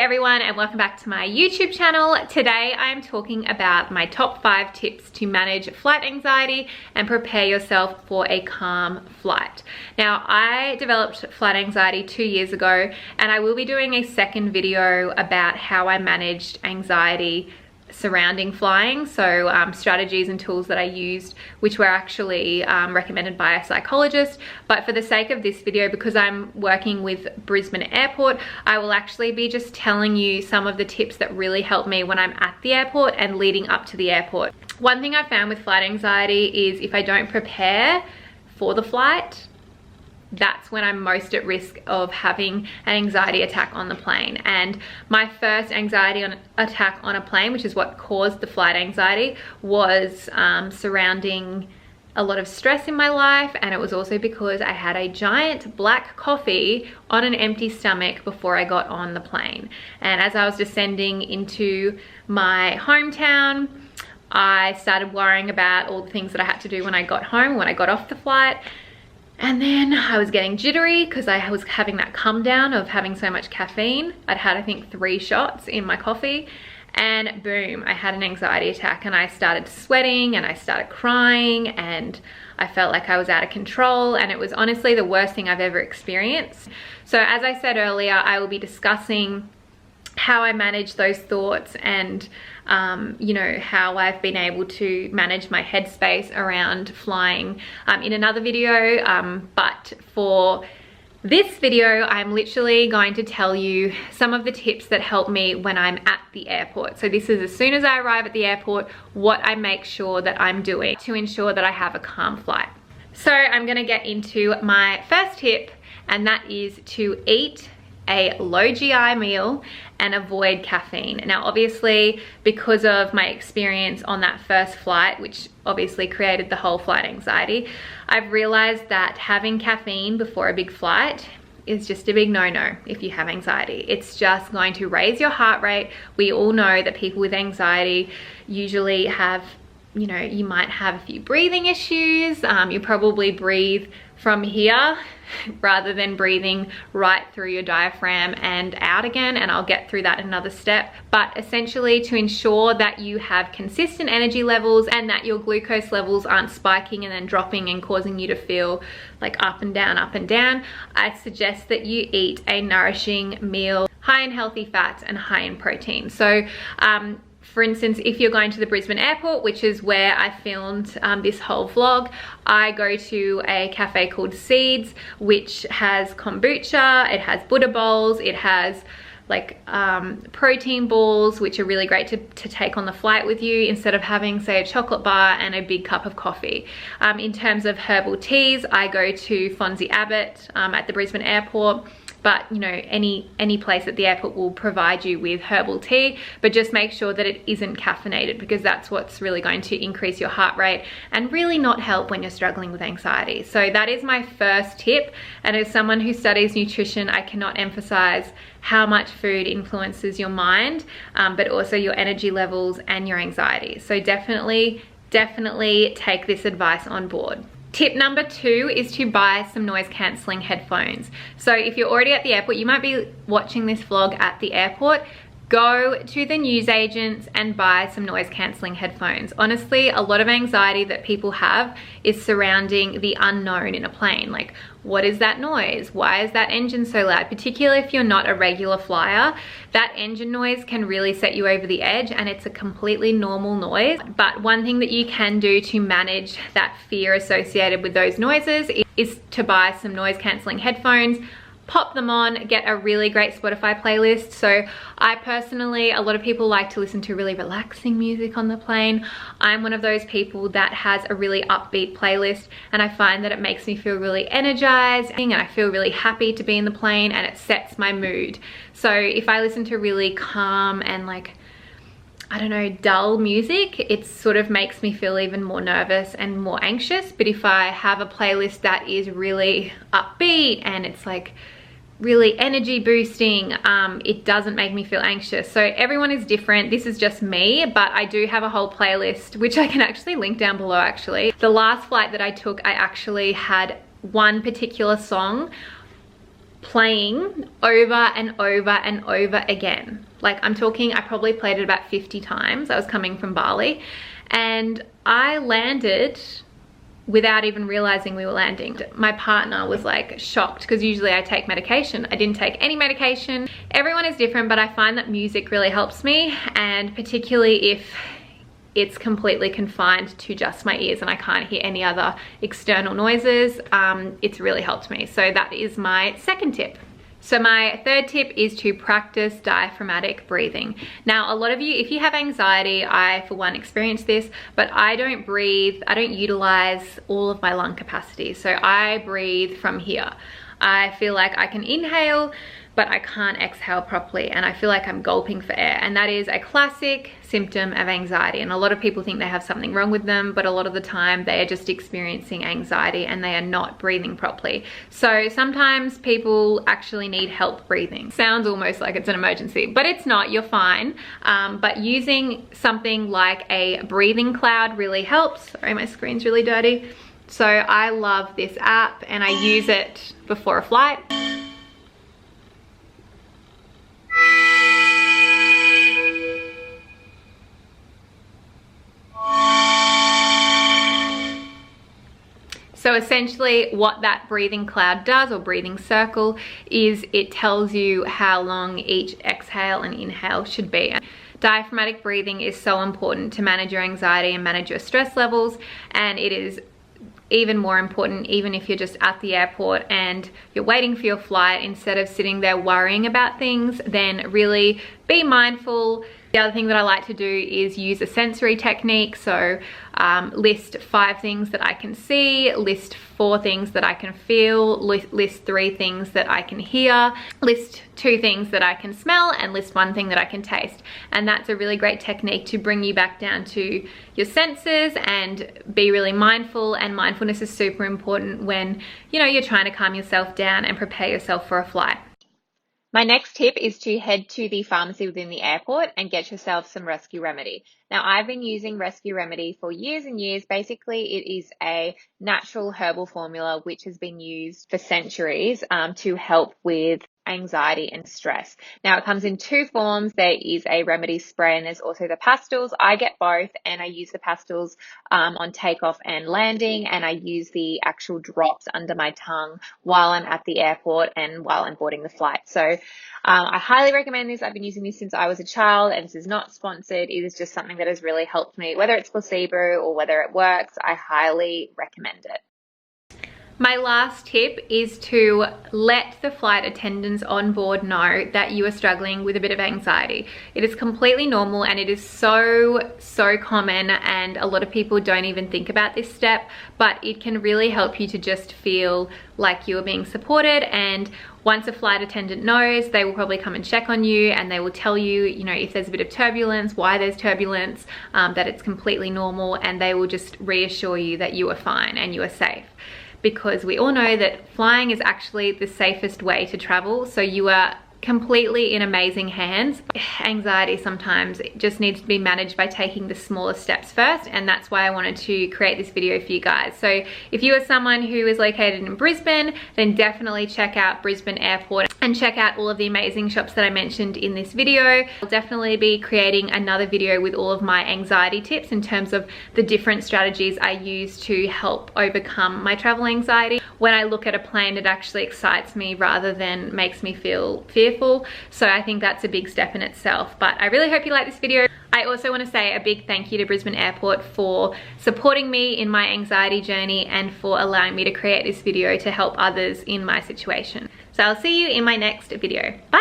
everyone, and welcome back to my YouTube channel. Today I am talking about my top 5 tips to manage flight anxiety and prepare yourself for a calm flight. Now, I developed flight anxiety 2 years ago, and I will be doing a second video about how I managed anxiety surrounding flying, so strategies and tools that I used, which were actually recommended by a psychologist. But for the sake of this video, because I'm working with Brisbane Airport, I will actually be just telling you some of the tips that really help me when I'm at the airport and leading up to the airport. One thing I found with flight anxiety is if I don't prepare for the flight, that's when I'm most at risk of having an anxiety attack on the plane. And my first anxiety attack on a plane, which is what caused the flight anxiety, was surrounding a lot of stress in my life, and it was also because I had a giant black coffee on an empty stomach before I got on the plane. And as I was descending into my hometown, I started worrying about all the things that I had to do when I got home, when I got off the flight. And then I was getting jittery because I was having that come down of having so much caffeine. I'd had, I think, 3 shots in my coffee, and boom, I had an anxiety attack, and I started sweating and I started crying, and I felt like I was out of control, and it was honestly the worst thing I've ever experienced. So as I said earlier, I will be discussing how I manage those thoughts and you know, how I've been able to manage my headspace around flying in another video, but for this video I'm literally going to tell you some of the tips that help me when I'm at the airport. So this is as soon as I arrive at the airport, what I make sure that I'm doing to ensure that I have a calm flight. So I'm going to get into my first tip, and that is to eat a low GI meal and avoid caffeine. Now obviously, because of my experience on that first flight, which obviously created the whole flight anxiety, I've realized that having caffeine before a big flight is just a big no-no if you have anxiety. It's just going to raise your heart rate. We all know that people with anxiety usually have, you know, you might have a few breathing issues. You probably breathe from here rather than breathing right through your diaphragm and out again, and I'll get through that in another step. But essentially, to ensure that you have consistent energy levels and that your glucose levels aren't spiking and then dropping and causing you to feel like up and down, I suggest that you eat a nourishing meal high in healthy fats and high in protein. So for instance, if you're going to the Brisbane Airport, which is where I filmed this whole vlog, I go to a cafe called Seeds, which has kombucha, it has Buddha bowls, it has like protein balls, which are really great to take on the flight with you instead of having, say, a chocolate bar and a big cup of coffee. In terms of herbal teas, I go to Fonzie Abbott at the Brisbane Airport. But you know, any place at the airport will provide you with herbal tea, but just make sure that it isn't caffeinated, because that's what's really going to increase your heart rate and really not help when you're struggling with anxiety. So that is my first tip, and as someone who studies nutrition, I cannot emphasize how much food influences your mind, but also your energy levels and your anxiety. So definitely take this advice on board. Tip number 2 is to buy some noise cancelling headphones. So if you're already at the airport, you might be watching this vlog at the airport, go to the newsagents and buy some noise cancelling headphones. Honestly, a lot of anxiety that people have is surrounding the unknown in a plane. Like, what is that noise? Why is that engine so loud? Particularly if you're not a regular flyer, that engine noise can really set you over the edge, and it's a completely normal noise. But one thing that you can do to manage that fear associated with those noises is to buy some noise cancelling headphones. Pop them on, get a really great Spotify playlist. So I personally, a lot of people like to listen to really relaxing music on the plane. I'm one of those people that has a really upbeat playlist, and I find that it makes me feel really energized and I feel really happy to be in the plane, and it sets my mood. So if I listen to really calm and like, I don't know, dull music, it sort of makes me feel even more nervous and more anxious. But if I have a playlist that is really upbeat and it's like really energy boosting, it doesn't make me feel anxious. So everyone is different. This is just me, but I do have a whole playlist, which I can actually link down below. Actually, the last flight that I took, I actually had one particular song playing over and over and over again. Like, I'm talking, I probably played it about 50 times. I was coming from Bali and I landed without even realizing we were landing. My partner was like shocked because usually I take medication. I didn't take any medication. Everyone is different, but I find that music really helps me, and particularly if it's completely confined to just my ears and I can't hear any other external noises, it's really helped me. So that is my second tip. So my third tip is to practice diaphragmatic breathing. Now, a lot of you, if you have anxiety, I for one experience this, but I don't breathe, I don't utilize all of my lung capacity. So I breathe from here. I feel like I can inhale, but I can't exhale properly, and I feel like I'm gulping for air, and that is a classic symptom of anxiety. And a lot of people think they have something wrong with them, but a lot of the time they are just experiencing anxiety and they are not breathing properly. So sometimes people actually need help breathing. Sounds almost like it's an emergency, but it's not, you're fine. But using something like a breathing cloud really helps. Sorry, my screen's really dirty. So I love this app and I use it before a flight. So essentially what that breathing cloud does, or breathing circle, is it tells you how long each exhale and inhale should be. Diaphragmatic breathing is so important to manage your anxiety and manage your stress levels, and it is even more important even if you're just at the airport and you're waiting for your flight. Instead of sitting there worrying about things, then really be mindful. The other thing that I like to do is use a sensory technique. So list 5 things that I can see, list 4 things that I can feel, list 3 things that I can hear, list 2 things that I can smell, and list 1 thing that I can taste. And that's a really great technique to bring you back down to your senses and be really mindful. And mindfulness is super important when, you know, you're trying to calm yourself down and prepare yourself for a flight. My next tip is to head to the pharmacy within the airport and get yourself some Rescue Remedy. Now, I've been using Rescue Remedy for years and years. Basically, it is a natural herbal formula which has been used for centuries to help with anxiety and stress. Now, it comes in 2 forms. There is a remedy spray and there's also the pastils. I get both, and I use the pastils on takeoff and landing, and I use the actual drops under my tongue while I'm at the airport and while I'm boarding the flight. So I highly recommend this. I've been using this since I was a child, and this is not sponsored. It is just something that has really helped me. Whether it's placebo or whether it works, I highly recommend it. My last tip is to let the flight attendants on board know that you are struggling with a bit of anxiety. It is completely normal, and it is so common, and a lot of people don't even think about this step, but it can really help you to just feel like you are being supported. And once a flight attendant knows, they will probably come and check on you, and they will tell you, you know, if there's a bit of turbulence, why there's turbulence, that it's completely normal, and they will just reassure you that you are fine and you are safe. Because we all know that flying is actually the safest way to travel, so you are completely in amazing hands. Anxiety sometimes just needs to be managed by taking the smallest steps first, and that's why I wanted to create this video for you guys. So if you are someone who is located in Brisbane, then definitely check out Brisbane Airport and check out all of the amazing shops that I mentioned in this video. I'll definitely be creating another video with all of my anxiety tips in terms of the different strategies I use to help overcome my travel anxiety. When I look at a plane, it actually excites me rather than makes me feel fearful. So I think that's a big step in itself. But I really hope you like this video. I also want to say a big thank you to Brisbane Airport for supporting me in my anxiety journey and for allowing me to create this video to help others in my situation. So I'll see you in my next video. Bye.